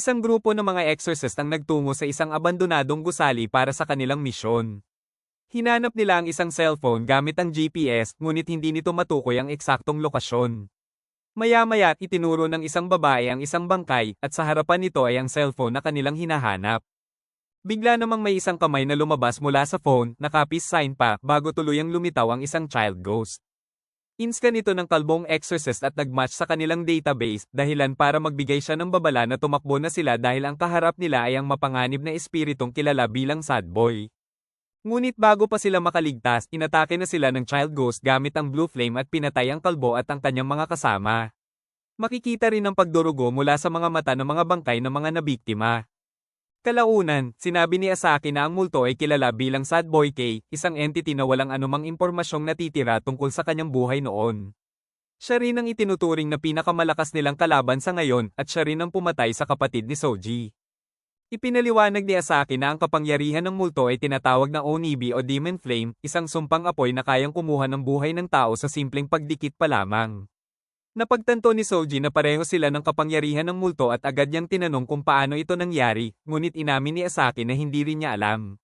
Isang grupo ng mga exorcist ang nagtungo sa isang abandonadong gusali para sa kanilang misyon. Hinanap nila ang isang cellphone gamit ang GPS, ngunit hindi nito matukoy ang eksaktong lokasyon. Maya-maya, itinuro ng isang babae ang isang bangkay, at sa harapan nito ay ang cellphone na kanilang hinahanap. Bigla namang may isang kamay na lumabas mula sa phone, naka-peace sign pa, bago tuluyang lumitaw ang isang child ghost. Inscan ito ng kalbong exorcist at nagmatch sa kanilang database, dahilan para magbigay siya ng babala na tumakbo na sila dahil ang kaharap nila ay ang mapanganib na espiritong kilala bilang sad boy. Ngunit bago pa sila makaligtas, inatake na sila ng child ghost gamit ang blue flame at pinatay ang kalbo at ang kanyang mga kasama. Makikita rin ang pagdurugo mula sa mga mata ng mga bangkay ng mga nabiktima. Kalaunan, sinabi ni Asaki na ang multo ay kilala bilang Sad Boy K, isang entity na walang anumang impormasyong natitira tungkol sa kanyang buhay noon. Siya rin ang itinuturing na pinakamalakas nilang kalaban sa ngayon at siya rin ang pumatay sa kapatid ni Soji. Ipinaliwanag ni Asaki na ang kapangyarihan ng multo ay tinatawag na Onibi o Demon Flame, isang sumpang apoy na kayang kumuha ng buhay ng tao sa simpleng pagdikit pa lamang. Napagtanto ni Soji na pareho sila ng kapangyarihan ng multo at agad niyang tinanong kung paano ito nangyari, ngunit inamin ni Asaki na hindi rin niya alam.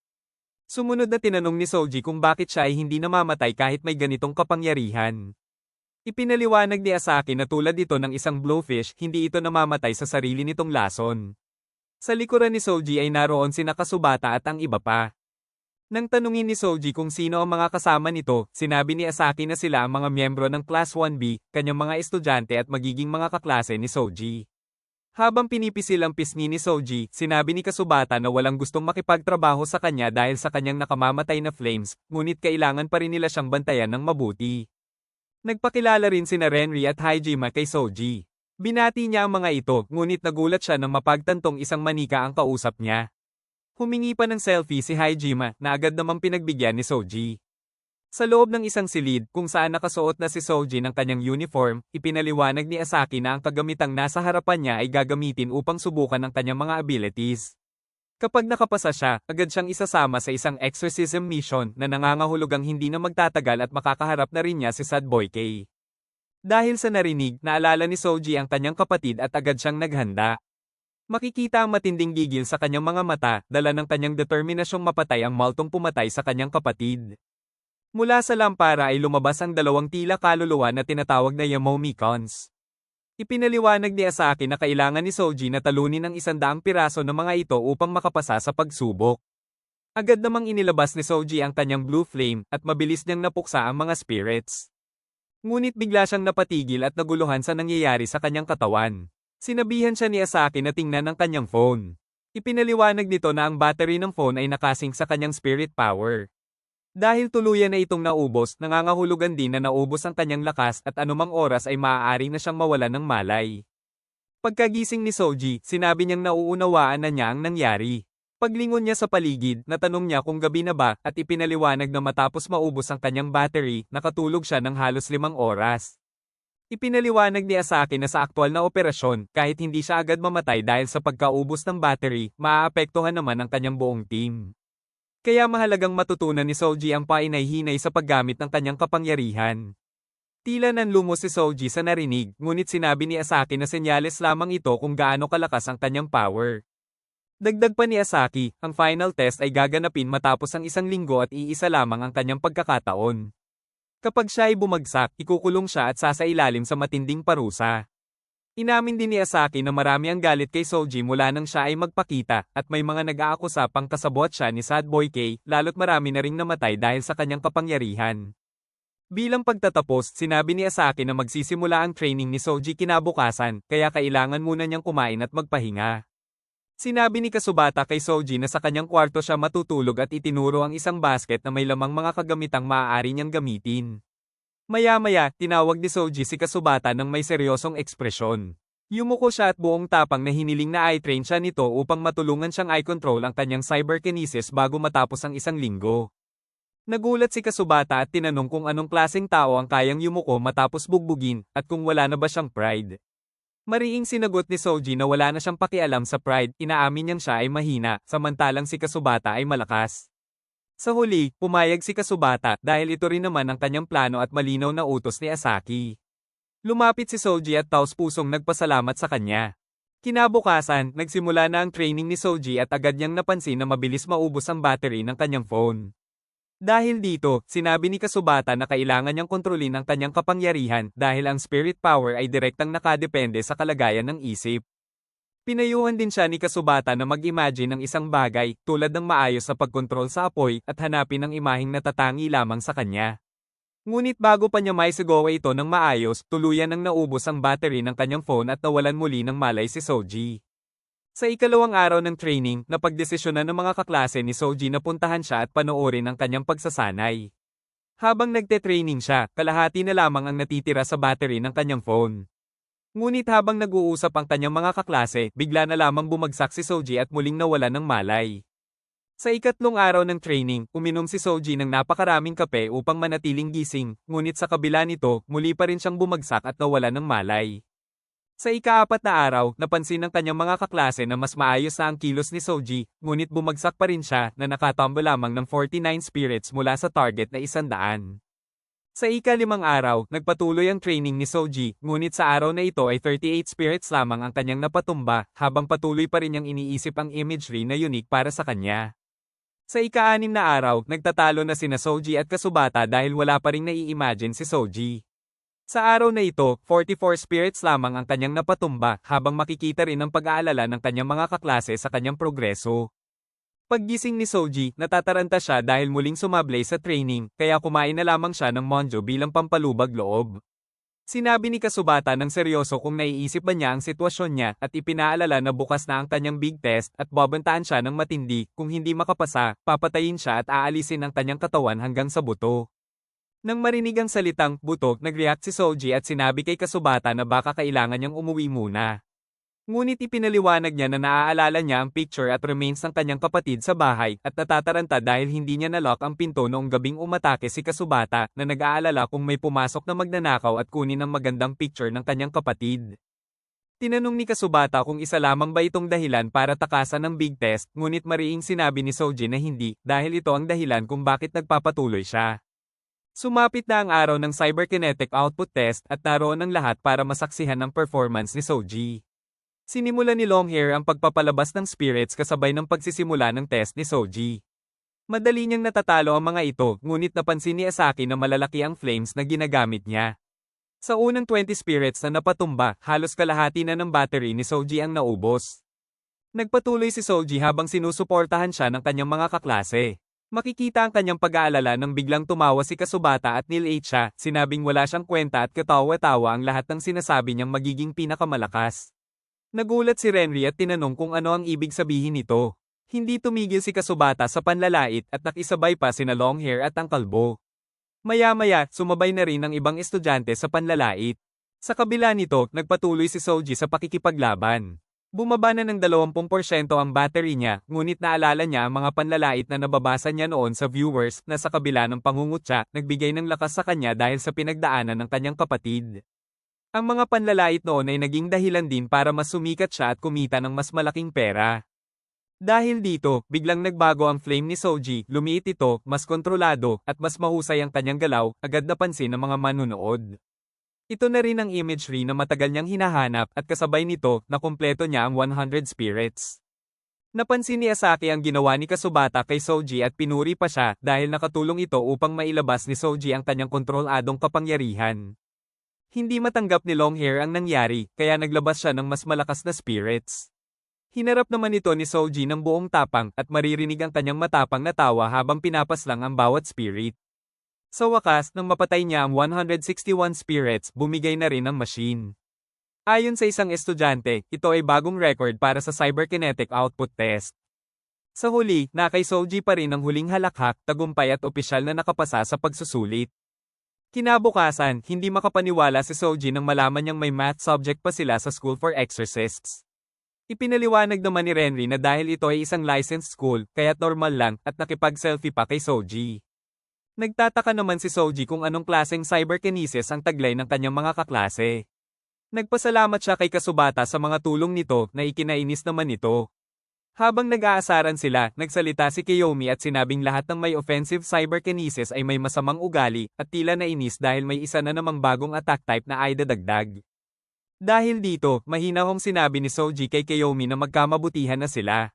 Sumunod na tinanong ni Soji kung bakit siya ay hindi namamatay kahit may ganitong kapangyarihan. Ipinaliwanag ni Asaki na tulad ito ng isang blowfish, hindi ito namamatay sa sarili nitong lason. Sa likuran ni Soji ay naroon sina Kasubata at ang iba pa. Nang tanungin ni Soji kung sino ang mga kasama nito, sinabi ni Asaki na sila ang mga miyembro ng Class 1B, kanyang mga estudyante at magiging mga kaklase ni Soji. Habang pinipisil ang pisngi ni Soji, sinabi ni Kasubata na walang gustong makipagtrabaho sa kanya dahil sa kanyang nakamamatay na flames, ngunit kailangan pa rin nila siyang bantayan ng mabuti. Nagpakilala rin sina Renri at Haijima kay Soji. Binati niya ang mga ito, ngunit nagulat siya nang mapagtantong isang manika ang kausap niya. Humingi pa ng selfie si Haijima na agad namang pinagbigyan ni Soji. Sa loob ng isang silid, kung saan nakasuot na si Soji ng kanyang uniform, ipinaliwanag ni Asaki na ang kagamitang nasa harapan niya ay gagamitin upang subukan ang kanyang mga abilities. Kapag nakapasa siya, agad siyang isasama sa isang exorcism mission na nangangahulugang hindi na magtatagal at makakaharap na rin niya si Sad Boy K. Dahil sa narinig, naalala ni Soji ang kanyang kapatid at agad siyang naghanda. Makikita ang matinding gigil sa kanyang mga mata, dala ng kanyang determinasyong mapatay ang multong pumatay sa kanyang kapatid. Mula sa lampara ay lumabas ang dalawang tila kaluluwa na tinatawag na Yamomikons. Ipinaliwanag ni Asaki na kailangan ni Soji na talunin ang 100 piraso ng mga ito upang makapasa sa pagsubok. Agad namang inilabas ni Soji ang kanyang blue flame at mabilis niyang napuksa ang mga spirits. Ngunit bigla siyang napatigil at naguluhan sa nangyayari sa kanyang katawan. Sinabihan siya ni Asaki na tingnan ang kanyang phone. Ipinaliwanag nito na ang battery ng phone ay nakasync sa kanyang spirit power. Dahil tuluyan na itong naubos, nangangahulugan din na naubos ang kanyang lakas at anumang oras ay maaari na siyang mawalan ng malay. Pagkagising ni Soji, sinabi niyang nauunawaan na niya ang nangyari. Paglingon niya sa paligid, natanong niya kung gabi na ba at ipinaliwanag na matapos maubos ang kanyang battery, nakatulog siya ng halos 5 oras. Ipinaliwanag ni Asaki na sa aktwal na operasyon, kahit hindi siya agad mamatay dahil sa pagkaubos ng battery, maaapektuhan naman ang kanyang buong team. Kaya mahalagang matutunan ni Soji ang pahinay-hinay sa paggamit ng kanyang kapangyarihan. Tila nanlumo si Soji sa narinig, ngunit sinabi ni Asaki na senyales lamang ito kung gaano kalakas ang kanyang power. Dagdag pa ni Asaki, ang final test ay gaganapin matapos ang 1 linggo at iisa lamang ang kanyang pagkakataon. Kapag siya ay bumagsak, ikukulong siya at sasailalim sa matinding parusa. Inamin din ni Asaki na marami ang galit kay Soji mula nang siya ay magpakita, at may mga nag-aakusa pang kasabot siya ni Sad Boy K, lalo't marami na ring namatay dahil sa kanyang kapangyarihan. Bilang pagtatapos, sinabi ni Asaki na magsisimula ang training ni Soji kinabukasan, kaya kailangan muna niyang kumain at magpahinga. Sinabi ni Kasubata kay Soji na sa kanyang kwarto siya matutulog at itinuro ang isang basket na may lamang mga kagamitang maaari niyang gamitin. Maya-maya, tinawag ni Soji si Kasubata ng may seryosong ekspresyon. Yumuko siya at buong tapang na hiniling na i-train siya nito upang matulungan siyang i-control ang kanyang cyberkinesis bago matapos ang 1 linggo. Nagulat si Kasubata at tinanong kung anong klaseng tao ang kayang yumuko matapos bugbugin, at kung wala na ba siyang pride. Mariing sinagot ni Soji na wala na siyang pakialam sa pride, inaamin niyang siya ay mahina, samantalang si Kasubata ay malakas. Sa huli, pumayag si Kasubata dahil ito rin naman ang kanyang plano at malinaw na utos ni Asaki. Lumapit si Soji at taos-pusong nagpasalamat sa kanya. Kinabukasan, nagsimula na ang training ni Soji at agad niyang napansin na mabilis maubos ang battery ng kanyang phone. Dahil dito, sinabi ni Kasubata na kailangan niyang kontrolin ang kanyang kapangyarihan dahil ang spirit power ay direktang nakadepende sa kalagayan ng isip. Pinayuhan din siya ni Kasubata na mag-imagine ng isang bagay tulad ng maayos na pagkontrol sa apoy at hanapin ang imaheng natatangi lamang sa kanya. Ngunit bago pa niya maisigawa ito ng maayos, tuluyan nang naubos ang battery ng kanyang phone at nawalan muli ng malay si Soji. Sa ikalawang araw ng training, napagdesisyonan ng mga kaklase ni Soji na puntahan siya at panoorin ang kanyang pagsasanay. Habang nagte-training siya, kalahati na lamang ang natitira sa battery ng kanyang phone. Ngunit habang nag-uusap ang kanyang mga kaklase, bigla na lamang bumagsak si Soji at muling nawalan ng malay. Sa ikatlong araw ng training, uminom si Soji ng napakaraming kape upang manatiling gising, ngunit sa kabila nito, muli pa rin siyang bumagsak at nawalan ng malay. Sa ikaapat na araw, napansin ng kanyang mga kaklase na mas maayos na ang kilos ni Soji, ngunit bumagsak pa rin siya na nakatambo lamang ng 49 spirits mula sa target na 100. Sa ika-5 araw, nagpatuloy ang training ni Soji, ngunit sa araw na ito ay 38 spirits lamang ang kanyang napatumba, habang patuloy pa rin niyang iniisip ang imagery na unique para sa kanya. Sa ika-6 na araw, nagtatalo na sina Soji at Kasubata dahil wala pa ring nai-imagine si Soji. Sa araw na ito, 44 spirits lamang ang kanyang napatumba habang makikita rin ang pag-aalala ng kanyang mga kaklase sa kanyang progreso. Paggising ni Soji, natataranta siya dahil muling sumablay sa training, kaya kumain na lamang siya ng monjo bilang pampalubag loob. Sinabi ni Kasubata ng seryoso kung naiisip ba niya ang sitwasyon niya at ipinaalala na bukas na ang kanyang big test at babantaan siya ng matindi, kung hindi makapasa, papatayin siya at aalisin ang kanyang katawan hanggang sa buto. Nang marinig ang salitang buto, nag-react si Soji at sinabi kay Kasubata na baka kailangan niyang umuwi muna. Ngunit ipinaliwanag niya na naaalala niya ang picture at remains ng kanyang kapatid sa bahay at natataranta dahil hindi niya nalock ang pinto noong gabing umatake si Kasubata na nag-aalala kung may pumasok na magnanakaw at kunin ang magandang picture ng kanyang kapatid. Tinanong ni Kasubata kung isa lamang ba itong dahilan para takasan ng big test, ngunit mariing sinabi ni Soji na hindi dahil ito ang dahilan kung bakit nagpapatuloy siya. Sumapit na ang araw ng cyberkinetic output test at naroon ang lahat para masaksihan ang performance ni Soji. Sinimula ni Longhair ang pagpapalabas ng spirits kasabay ng pagsisimula ng test ni Soji. Madali niyang natatalo ang mga ito, ngunit napansin ni Asaki na malalaki ang flames na ginagamit niya. Sa unang 20 spirits na napatumba, halos kalahati na ng battery ni Soji ang naubos. Nagpatuloy si Soji habang sinusuportahan siya ng kanyang mga kaklase. Makikita ang kanyang pag-aalala nang biglang tumawa si Kasubata at nilate siya, sinabing wala siyang kwenta at katawa-tawa ang lahat ng sinasabi niyang magiging pinakamalakas. Nagulat si Renry at tinanong kung ano ang ibig sabihin nito. Hindi tumigil si Kasubata sa panlalait at nakisabay pa sina Longhair at ang kalbo. Maya-maya, sumabay na rin ang ibang estudyante sa panlalait. Sa kabila nito, nagpatuloy si Soji sa pakikipaglaban. Bumaba na ng 20% ang battery niya, ngunit naalala niya ang mga panlalait na nababasa niya noon sa viewers na sa kabila ng pangungutya, nagbigay ng lakas sa kanya dahil sa pinagdaanan ng kanyang kapatid. Ang mga panlalait noon ay naging dahilan din para mas sumikat siya at kumita ng mas malaking pera. Dahil dito, biglang nagbago ang flame ni Soji, lumiit ito, mas kontrolado, at mas mahusay ang kanyang galaw, agad napansin ng mga manunood. Ito na rin ang imagery na matagal niyang hinahanap at kasabay nito, nakumpleto niya ang 100 spirits. Napansin ni Asaki ang ginawa ni Kasubata kay Soji at pinuri pa siya dahil nakatulong ito upang mailabas ni Soji ang kanyang kontroladong kapangyarihan. Hindi matanggap ni Longhair ang nangyari, kaya naglabas siya ng mas malakas na spirits. Hinarap naman ito ni Soji ng buong tapang at maririnig ang kanyang matapang na tawa habang pinapaslang ang bawat spirit. Sa wakas, nang mapatay niya ang 161 spirits, bumigay na rin ang machine. Ayon sa isang estudyante, ito ay bagong record para sa cyberkinetic output test. Sa huli, kay Soji pa rin ang huling halakhak, tagumpay at opisyal na nakapasa sa pagsusulit. Kinabukasan, hindi makapaniwala si Soji nang malaman niyang may math subject pa sila sa school for exorcists. Ipinaliwanag naman ni Renry na dahil ito ay isang licensed school, kaya't normal lang at nakipag-selfie pa kay Soji. Nagtataka naman si Soji kung anong klaseng cyberkinesis ang taglay ng kanyang mga kaklase. Nagpasalamat siya kay Kasubata sa mga tulong nito na ikinainis naman nito. Habang nag-aasaran sila, nagsalita si Kiyomi at sinabing lahat ng may offensive cyberkinesis ay may masamang ugali at tila nainis dahil may isa na namang bagong attack type na ay dadagdag. Dahil dito, mahinahong sinabi ni Soji kay Kiyomi na magkamabutihan na sila.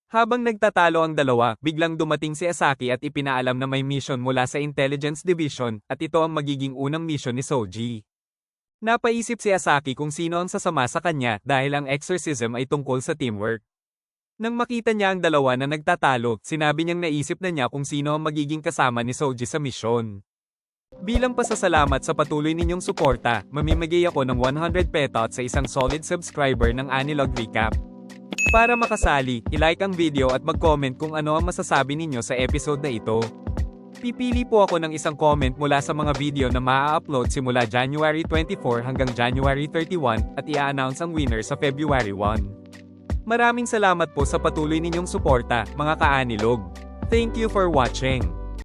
Habang nagtatalo ang dalawa, biglang dumating si Asaki at ipinaalam na may mission mula sa Intelligence Division at ito ang magiging unang mission ni Soji. Napaisip si Asaki kung sino ang sasama sa kanya dahil ang exorcism ay tungkol sa teamwork. Nang makita niya ang dalawa na nagtatalo, sinabi niyang naisip na niya kung sino ang magiging kasama ni Soji sa misyon. Bilang pasasalamat sa patuloy ninyong suporta, mamimigay ako ng 100 petot sa isang solid subscriber ng Anilog Recap. Para makasali, i-like ang video at mag-comment kung ano ang masasabi ninyo sa episode na ito. Pipili po ako ng isang comment mula sa mga video na maa-upload simula January 24 hanggang January 31 at i-announce ang winner sa February 1. Maraming salamat po sa patuloy ninyong suporta, mga ka-Anilog. Thank you for watching.